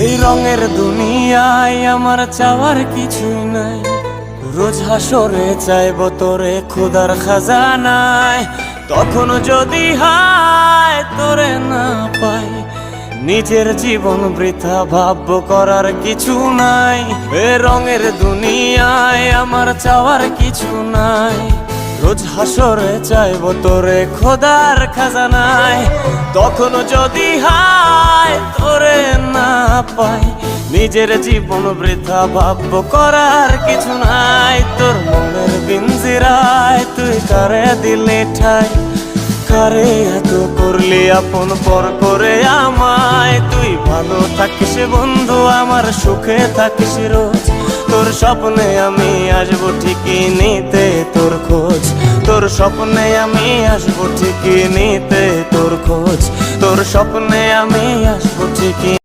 এই রঙের দুনিয়ায় আমার চাওয়ার কিছুই নাই, রোজ হাসরে চাইব তোরে খোদার খাজানায়। তখন যদি হায় তোরে না পাই, নিজের জীবন বৃথা ভাবব করার কিছু নাই। এ রঙের দুনিয়ায় আমার চাওয়ার কিছু নাই, রোজ হাসরে চাইব তোরে খোদার খাজানায়। তখন যদি হায় তোরে না পাই, নিজের জীবন বৃথা ভাবব করার কিছু নাই। তোর মনের পিঞ্জিরায় তুই কারে দিলি ঠাই, কারে এত করলি আপন পর করে আমায়। তুই ভালো থাকিস বন্ধু, আমার সুখে থাকিস রোজ। তোর স্বপ্নে আমি আসবো ঠিকই নিতে তোর খোঁজ, তোর স্বপ্নে আমি আসবো ঠিকই নিতে তোর খোঁজ, তোর স্বপ্নে আমি আসবো ঠিকই।